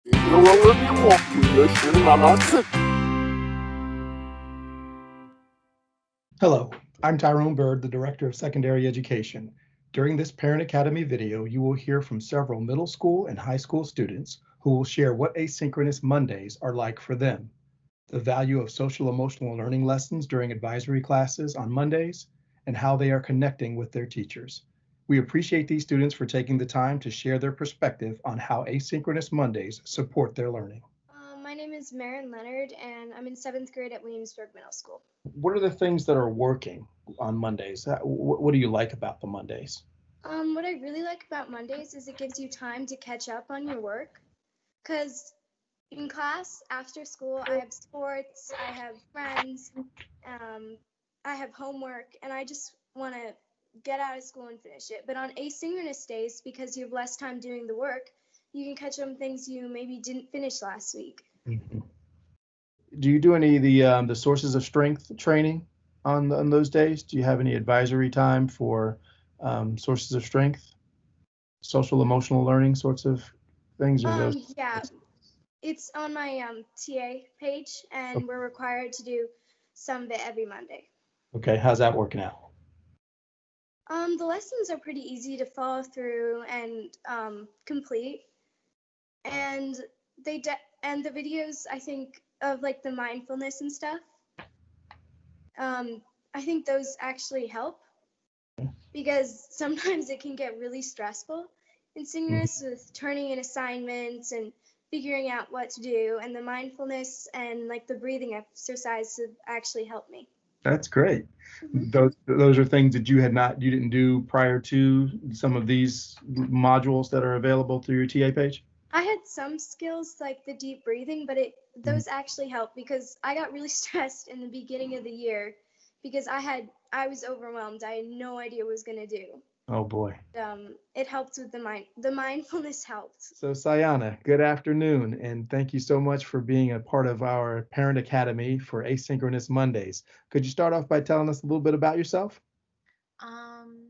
Hello, I'm Tyrone Bird, the Director of Secondary Education. During this Parent Academy video, you will hear from several middle school and high school students who will share what Asynchronous Mondays are like for them, the value of social emotional learning lessons during advisory classes on Mondays, and how they are connecting with their teachers. We appreciate these students for taking the time to share their perspective on how Asynchronous Mondays support their learning. My name is Marin Leonard, and I'm in 7th grade at Williamsburg Middle School. What are the things that are working on Mondays? What do you like about the Mondays? What I really like about Mondays is it gives you time to catch up on your work. Because in class, after school, I have sports, I have friends, I have homework, and I just want to get out of school and finish it. But on asynchronous days, because you have less time doing the work, you can catch up on things you maybe didn't finish last week. Mhm. Do you do any of the sources of strength training on those days? Do you have any advisory time for sources of strength, social emotional learning sorts of things, or those? Yeah, it's on my TA page, and we're required to do some of it every Monday. Okay, how's that working out? The lessons are pretty easy to follow through and complete, and and the videos, I think, of like the mindfulness and stuff. I think those actually help because sometimes it can get really stressful in synchronous with turning in assignments and figuring out what to do, and the mindfulness and like the breathing exercise have actually helped me. That's great. Mm-hmm. Those are things that you didn't do prior to some of these modules that are available through your TA page? I had some skills like the deep breathing, but those actually helped because I got really stressed in the beginning of the year because I was overwhelmed. I had no idea what I was gonna do. Oh boy. It helped with the mindfulness helped. So Sayana, good afternoon, and thank you so much for being a part of our Parent Academy for Asynchronous Mondays. Could you start off by telling us a little bit about yourself? Um,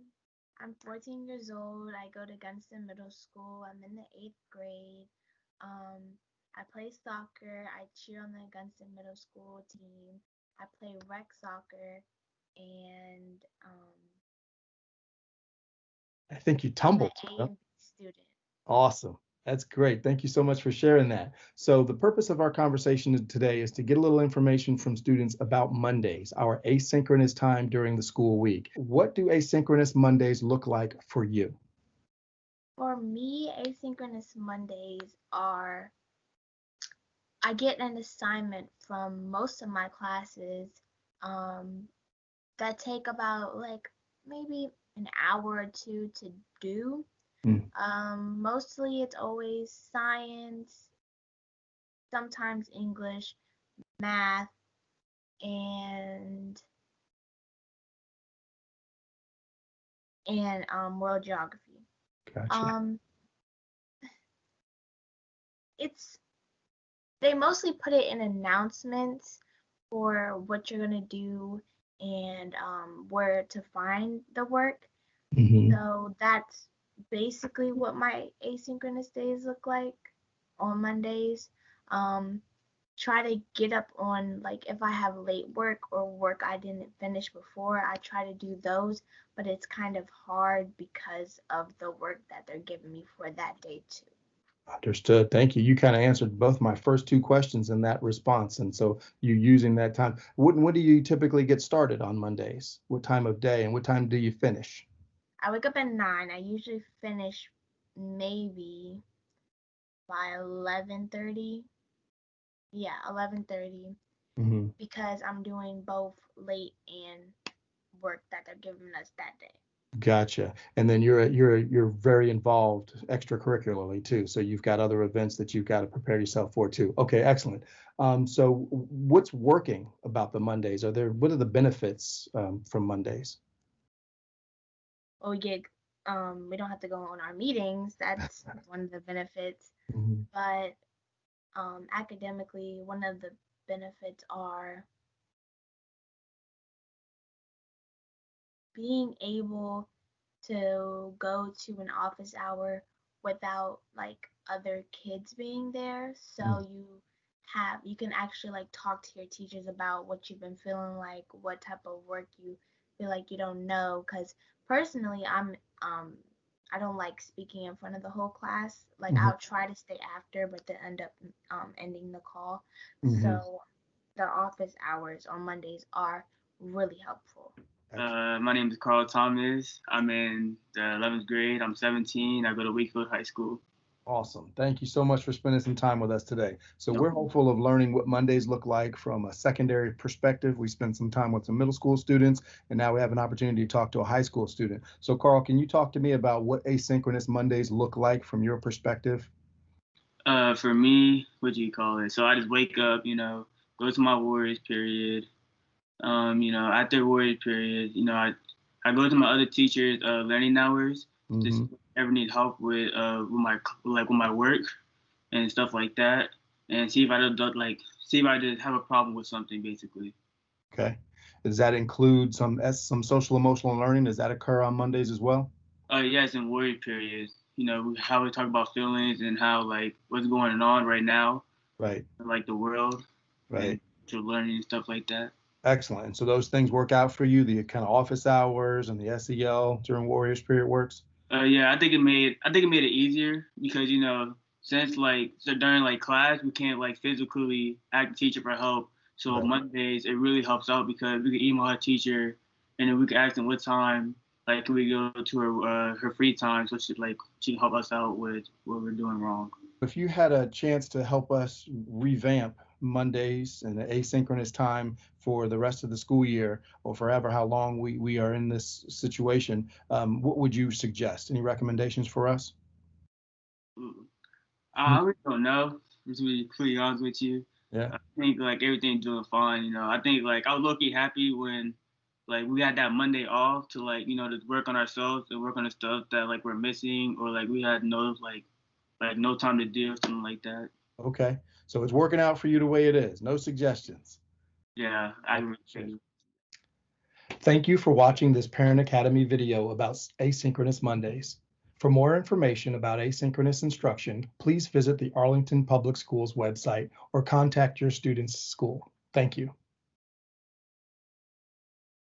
I'm 14 years old. I go to Gunston Middle School. I'm in the 8th grade. I play soccer. I cheer on the Gunston Middle School team. I play rec soccer, and I think you I'm an tumbled. A and B student. Awesome. That's great. Thank you so much for sharing that. So the purpose of our conversation today is to get a little information from students about Mondays, our asynchronous time during the school week. What do asynchronous Mondays look like for you? For me, asynchronous Mondays are I get an assignment from most of my classes um, that take about like maybe an hour or two to do. Mm. Mostly it's always science, sometimes English, math, and world geography. Gotcha. Um, it's they mostly put it in announcements for what you're gonna do and where to find the work. Mhm. So that's basically what my asynchronous days look like on Mondays. Um, Try to get up on like if I have late work or work I didn't finish before, I try to do those, but it's kind of hard because of the work that they're giving me for that day too. Understood. Thank you. You kind of answered both my first two questions in that response. And so you using that time. When do you typically get started on Mondays? What time of day and what time do you finish? I wake up at 9. I usually finish maybe by 11:30. Yeah, 11:30 Hmm. because I'm doing both late and work that they're giving us that day. Gotcha. And then you're very involved extracurricularly too. So you've got other events that you've got to prepare yourself for too. Okay, excellent. So what's working about the Mondays? What are the benefits from Mondays? Well, we don't have to go on our meetings. That's one of the benefits. Mhm. But academically, one of the benefits are being able to go to an office hour without like other kids being there. So Mm. you can actually like talk to your teachers about what you've been feeling like, what type of work you feel like you don't know. Because personally, I don't like speaking in front of the whole class. Like Mhm. I'll try to stay after, but then end up ending the call. Mhm. So the office hours on Mondays are really helpful. My name is Karl Thomas. I'm in the 11th grade. I'm 17. I go to Wakefield High School. Awesome. Thank you so much for spending some time with us today. So Nope. we're hopeful of learning what Mondays look like from a secondary perspective. We spent some time with some middle school students, and now we have an opportunity to talk to a high school student. So Karl, can you talk to me about what asynchronous Mondays look like from your perspective? For me, what do you call it? So I just wake up, go to my Warriors period. After Warriors period, I go to my other teachers' learning hours to see Mm-hmm. if I ever need help with my work and stuff like that, and see if I just have a problem with something basically. Okay. Does that include some social emotional learning? Does that occur on Mondays as well? Yes, in Warrior period, how we talk about feelings and how like what's going on right now, Right. like the world and Right. to learning and stuff like that. Excellent. And so those things work out for you, the kind of office hours and the SEL during Warriors period works? Yeah, I think it made it easier because since so during like class we can't like physically ask the teacher for help. So on Right. Mondays it really helps out because we can email our teacher and then we can ask them what time like can we go to her free time so she can help us out with what we're doing wrong. If you had a chance to help us revamp Mondays and the asynchronous time for the rest of the school year or forever, how long we are in this situation, what would you suggest? Any recommendations for us? Ooh. I really don't know. To be completely honest with you, Yeah. I think like everything's doing fine. I think like I was low-key happy when like we had that Monday off to like to work on ourselves and work on the stuff that like we're missing or like we had no time to do or something like that. Okay. So it's working out for you the way it is. No suggestions. Yeah, I I really appreciate it. do. Thank you for watching this Parent Academy video about Asynchronous Mondays. For more information about asynchronous instruction, please visit the Arlington Public Schools website or contact your student's school. Thank you.